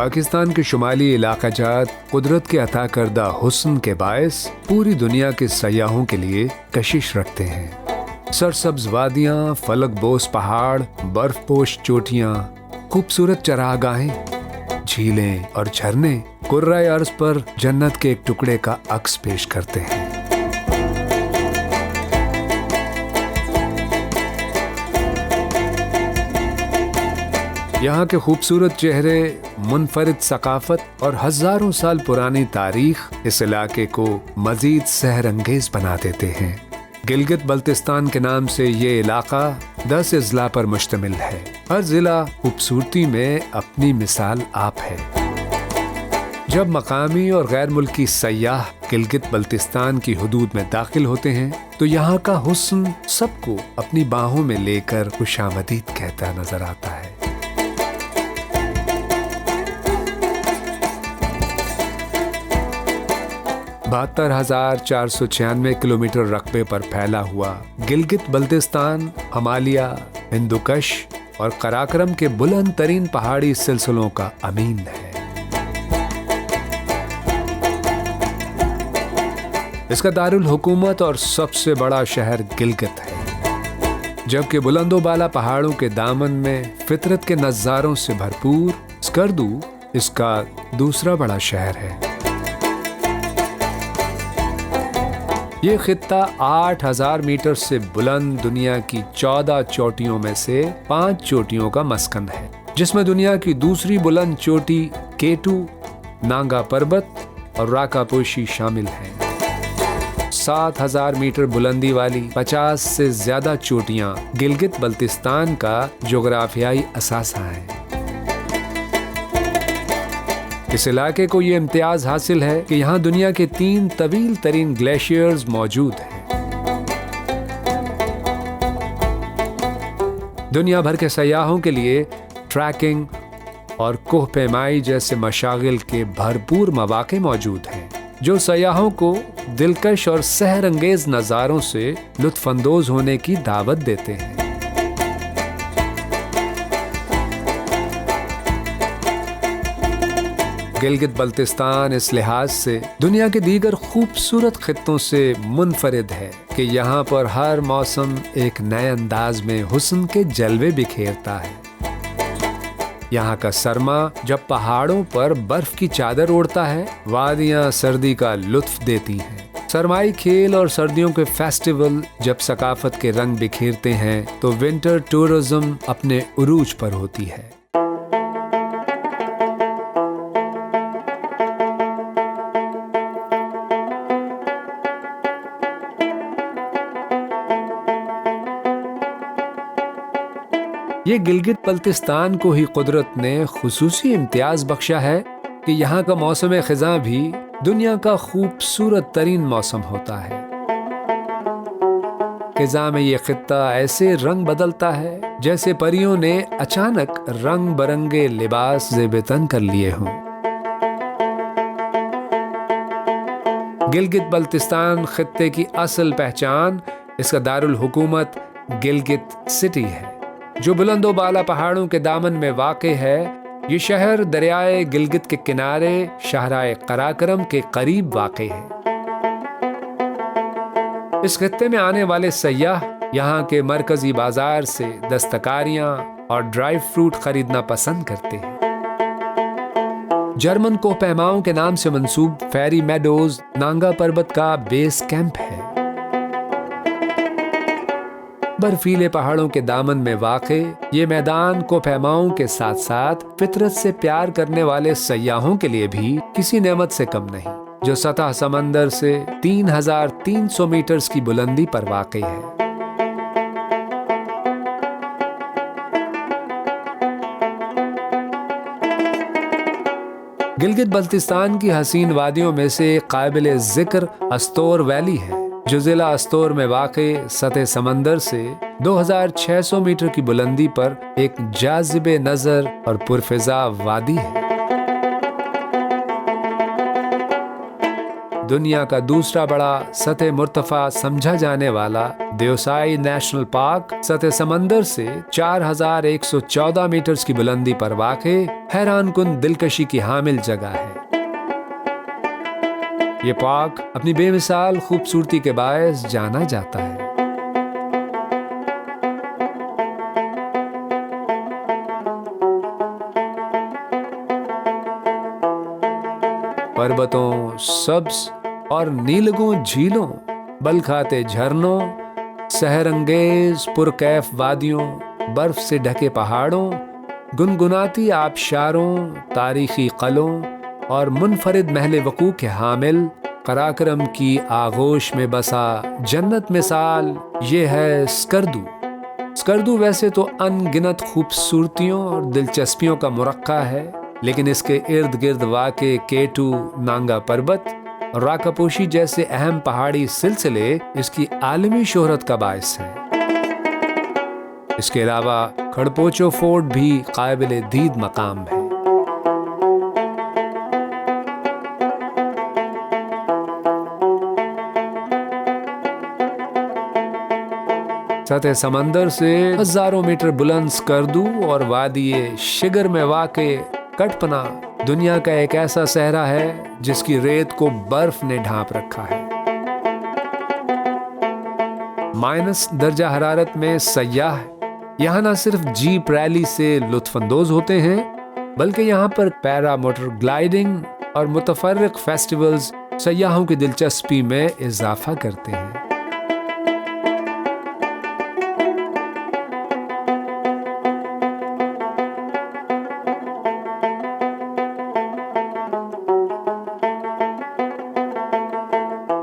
پاکستان کے شمالی علاقہ جات قدرت کے عطا کردہ حسن کے باعث پوری دنیا کے سیاحوں کے لیے کشش رکھتے ہیں۔ سرسبز وادیاں، فلک بوس پہاڑ، برف پوش چوٹیاں، خوبصورت چراگاہیں، جھیلیں اور جھرنے کرۂ ارض پر جنت کے ایک ٹکڑے کا عکس پیش کرتے ہیں۔ یہاں کے خوبصورت چہرے، منفرد ثقافت اور ہزاروں سال پرانی تاریخ اس علاقے کو مزید سحر انگیز بنا دیتے ہیں۔ گلگت بلتستان کے نام سے یہ علاقہ 10 اضلاع پر مشتمل ہے۔ ہر ضلع خوبصورتی میں اپنی مثال آپ ہے۔ جب مقامی اور غیر ملکی سیاح گلگت بلتستان کی حدود میں داخل ہوتے ہیں تو یہاں کا حسن سب کو اپنی باہوں میں لے کر خوشامدید کہتا نظر آتا ہے۔ 72,496 کلومیٹر رقبے پر پھیلا ہوا گلگت بلتستان ہمالیہ، ہندوکش اور قراقرم کے بلند ترین پہاڑی سلسلوں کا امین ہے۔ اس کا دارالحکومت اور سب سے بڑا شہر گلگت ہے، جبکہ بلند و بالا پہاڑوں کے دامن میں فطرت کے نظاروں سے بھرپور اسکردو اس کا دوسرا بڑا شہر ہے۔ یہ خطہ 8,000 میٹر سے بلند دنیا کی 14 چوٹیوں میں سے 5 چوٹیوں کا مسکن ہے، جس میں دنیا کی دوسری بلند چوٹی کیٹو، نانگا پربت اور راکا پوشی شامل ہیں۔ 7,000 میٹر بلندی والی 50 سے زیادہ چوٹیاں گلگت بلتستان کا جغرافیائی اثاثہ ہیں۔ اس علاقے کو یہ امتیاز حاصل ہے کہ یہاں دنیا کے 3 طویل ترین گلیشیئرز موجود ہیں۔ دنیا بھر کے سیاحوں کے لیے ٹریکنگ اور کوہ پیمائی جیسے مشاغل کے بھرپور مواقع موجود ہیں، جو سیاحوں کو دلکش اور سحر انگیز نظاروں سے لطف اندوز ہونے کی دعوت دیتے ہیں۔ گلگت بلتستان اس لحاظ سے دنیا کے دیگر خوبصورت خطوں سے منفرد ہے کہ یہاں پر ہر موسم ایک نئے انداز میں حسن کے جلوے بکھیرتا ہے۔ یہاں کا سرما جب پہاڑوں پر برف کی چادر اوڑھتا ہے، وادیاں سردی کا لطف دیتی ہیں۔ سرمائی کھیل اور سردیوں کے فیسٹیول جب ثقافت کے رنگ بکھیرتے ہیں تو ونٹر ٹورزم اپنے عروج پر ہوتی ہے۔ یہ گلگت بلتستان کو ہی قدرت نے خصوصی امتیاز بخشا ہے کہ یہاں کا موسم خزاں بھی دنیا کا خوبصورت ترین موسم ہوتا ہے۔ خزاں میں یہ خطہ ایسے رنگ بدلتا ہے جیسے پریوں نے اچانک رنگ برنگے لباس زیب تن کر لیے ہوں۔ گلگت بلتستان خطے کی اصل پہچان اس کا دارالحکومت گلگت سٹی ہے، جو بلند و بالا پہاڑوں کے دامن میں واقع ہے۔ یہ شہر دریائے گلگت کے کنارے شاہراہ قراقرم کے قریب واقع ہے۔ اس خطے میں آنے والے سیاح یہاں کے مرکزی بازار سے دستکاریاں اور ڈرائی فروٹ خریدنا پسند کرتے ہیں۔ جرمن کوہ پیماؤں کے نام سے منسوب فیری میڈوز نانگا پربت کا بیس کیمپ ہے۔ برفیلے پہاڑوں کے دامن میں واقع یہ میدان کوہ پیماؤں کے ساتھ ساتھ فطرت سے پیار کرنے والے سیاحوں کے لیے بھی کسی نعمت سے کم نہیں، جو سطح سمندر سے 3,300 میٹرز کی بلندی پر واقع ہے۔ گلگت بلتستان کی حسین وادیوں میں سے ایک قابل ذکر استور ویلی ہے، جو ضلع استور میں واقع سطح سمندر سے 2,600 میٹر کی بلندی پر ایک جاذب نظر اور پرفضا وادی ہے۔ دنیا کا دوسرا بڑا سطح مرتفع سمجھا جانے والا دیوسائی نیشنل پارک سطح سمندر سے 4114 میٹرز کی بلندی پر واقع حیران کن دلکشی کی حامل جگہ ہے۔ یہ پارک اپنی بے مثال خوبصورتی کے باعث جانا جاتا ہے۔ پربتوں، سبز اور نیلگوں جھیلوں، بلکھاتے جھرنوں، سحر انگیز پرکیف وادیوں، برف سے ڈھکے پہاڑوں، گنگناتی آبشاروں، تاریخی قلعوں اور منفرد محل وقوع کے حامل قراقرم کی آغوش میں بسا جنت مثال یہ ہے اسکردو۔ اسکردو ویسے تو ان گنت خوبصورتیوں اور دلچسپیوں کا مرقع ہے، لیکن اس کے ارد گرد واقع کیٹو نانگا پربت اور راکاپوشی جیسے اہم پہاڑی سلسلے اس کی عالمی شہرت کا باعث ہیں۔ اس کے علاوہ کھڑپوچو فورٹ بھی قابل دید مقام ہے۔ سطح سمندر سے ہزاروں میٹر بلند اسکردو اور وادی شگر میں واقع کٹپنا دنیا کا ایک ایسا صحرا ہے جس کی ریت کو برف نے ڈھانپ رکھا ہے۔ مائنس درجہ حرارت میں سیاح یہاں نہ صرف جیپ ریلی سے لطف اندوز ہوتے ہیں، بلکہ یہاں پر پیرا موٹر گلائیڈنگ اور متفرق فیسٹیولز سیاحوں کی دلچسپی میں اضافہ کرتے ہیں۔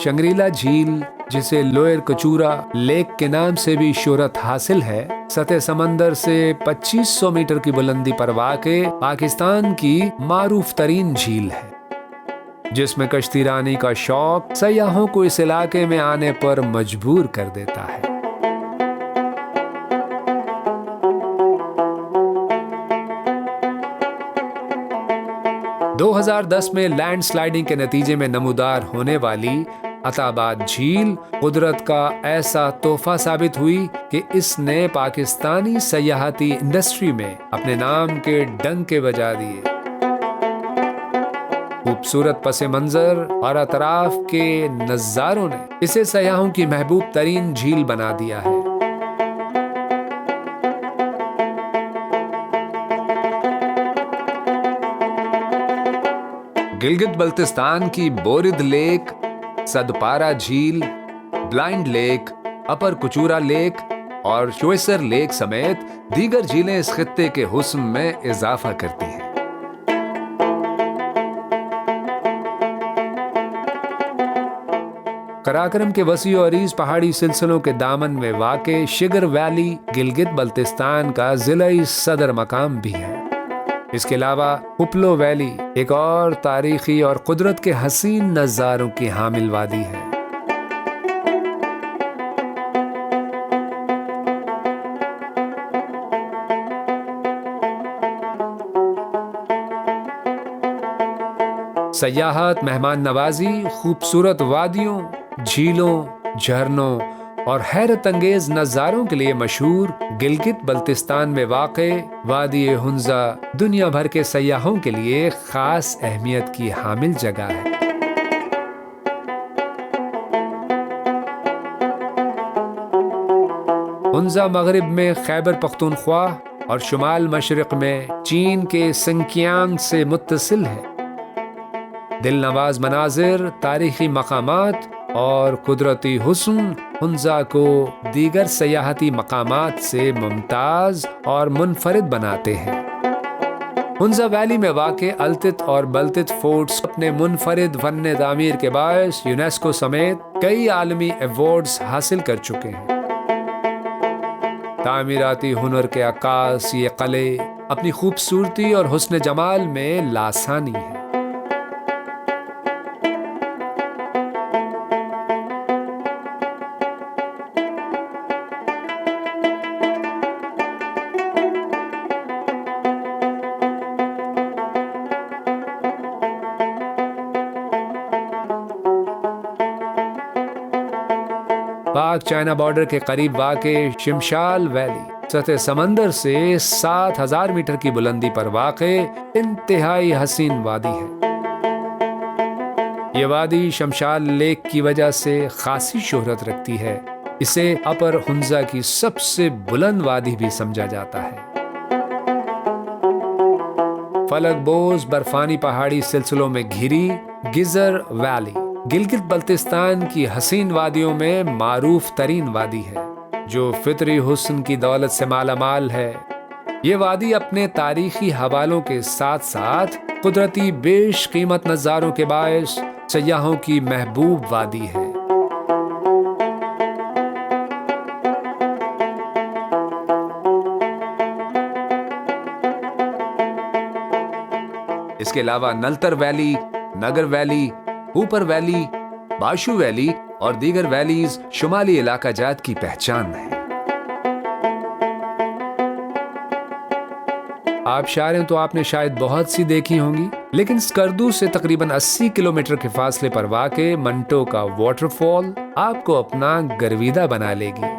شنگریلا جھیل، جسے لوئر کچورا لیک کے نام سے بھی شہرت حاصل ہے، سطح سمندر سے 2500 میٹر کی بلندی پر واقع پاکستان کی معروف ترین جھیل ہے، جس میں کشتی رانی کا شوق سیاحوں کو اس علاقے میں آنے پر مجبور کر دیتا ہے۔ دو 2010 میں لینڈ سلائیڈنگ کے نتیجے میں نمودار ہونے والی عطا آباد جھیل قدرت کا ایسا تحفہ ثابت ہوئی کہ اس نے پاکستانی سیاحتی انڈسٹری میں اپنے نام کے ڈنکے بجا دیے۔ خوبصورت پس منظر اور اطراف کے نظاروں نے اسے سیاحوں کی محبوب ترین جھیل بنا دیا ہے۔ گلگت بلتستان کی بورد لیک، سدپارا جھیل، بلائنڈ لیک، اپر کچورا لیک اور چویسر لیک سمیت دیگر جھیلیں اس خطے کے حسن میں اضافہ کرتی ہیں۔ قراقرم کے وسیع و عریض پہاڑی سلسلوں کے دامن میں واقع شگر ویلی گلگت بلتستان کا ضلعی صدر مقام بھی ہے۔ اس کے علاوہ پپلو ویلی ایک اور تاریخی اور قدرت کے حسین نظاروں کی حامل وادی ہے۔ سیاحت، مہمان نوازی، خوبصورت وادیوں، جھیلوں، جھرنوں اور حیرت انگیز نظاروں کے لیے مشہور گلگت بلتستان میں واقع وادی ہنزا دنیا بھر کے سیاحوں کے لیے خاص اہمیت کی حامل جگہ ہے۔ ہنزا مغرب میں خیبر پختونخوا اور شمال مشرق میں چین کے سنکیانگ سے متصل ہے۔ دل نواز مناظر، تاریخی مقامات اور قدرتی حسن ہنزا کو دیگر سیاحتی مقامات سے ممتاز اور منفرد بناتے ہیں۔ ہنزا ویلی میں واقع التت اور بلتت فورٹس اپنے منفرد فن تعمیر کے باعث یونیسکو سمیت کئی عالمی ایوارڈز حاصل کر چکے ہیں۔ تعمیراتی ہنر کے عکاس یہ قلعے اپنی خوبصورتی اور حسن جمال میں لاسانی ہیں۔ پاک چائنا بارڈر کے قریب واقع شمشال ویلی سطح سمندر سے 7,000 میٹر کی بلندی پر واقع انتہائی حسین وادی ہے۔ یہ وادی شمشال لیک کی وجہ سے خاصی شہرت رکھتی ہے۔ اسے اپر ہنزا کی سب سے بلند وادی بھی سمجھا جاتا ہے۔ فلک بوز برفانی پہاڑی سلسلوں میں گھری گیزر ویلی گلگت بلتستان کی حسین وادیوں میں معروف ترین وادی ہے، جو فطری حسن کی دولت سے مالا مال ہے۔ یہ وادی اپنے تاریخی حوالوں کے ساتھ ساتھ قدرتی بیش قیمت نظاروں کے باعث سیاحوں کی محبوب وادی ہے۔ اس کے علاوہ نلتر ویلی، نگر ویلی، اوپر ویلی، باشو ویلی اور دیگر ویلیز شمالی علاقہ جات کی پہچان ہے۔ آبشاریں تو آپ نے شاید بہت سی دیکھی ہوں گی، لیکن اسکردو سے تقریباً 80 کلومیٹر کے فاصلے پر واقع منٹو کا واٹر فال آپ کو اپنا گرویدہ بنا لے گی۔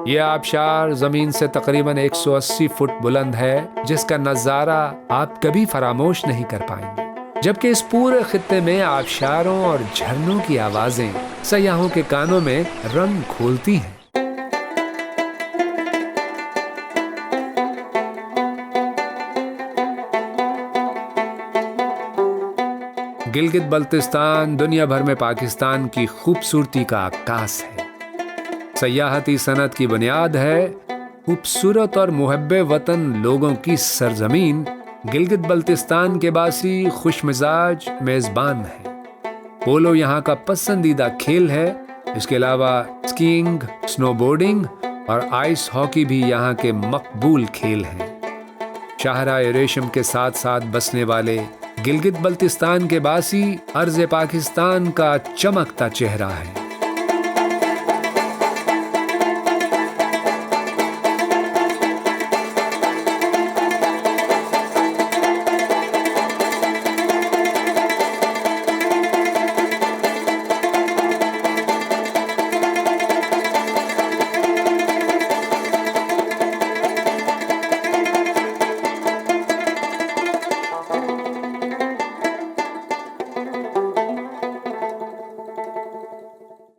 یہ آبشار زمین سے تقریباً 180 فٹ بلند ہے، جس کا نظارہ آپ کبھی فراموش نہیں کر پائیں گے، جبکہ اس پورے خطے میں آبشاروں اور جھرنوں کی آوازیں سیاحوں کے کانوں میں رنگ کھولتی ہیں۔ گلگت بلتستان دنیا بھر میں پاکستان کی خوبصورتی کا عکاس ہے، سیاحتی صنعت کی بنیاد ہے۔ خوبصورت اور محب وطن لوگوں کی سرزمین گلگت بلتستان کے باسی خوش مزاج میزبان ہے۔ پولو یہاں کا پسندیدہ کھیل ہے۔ اس کے علاوہ اسکیئنگ، سنو بورڈنگ اور آئس ہاکی بھی یہاں کے مقبول کھیل ہیں۔ شاہراہ ریشم کے ساتھ ساتھ بسنے والے گلگت بلتستان کے باسی ارض پاکستان کا چمکتا چہرہ ہے۔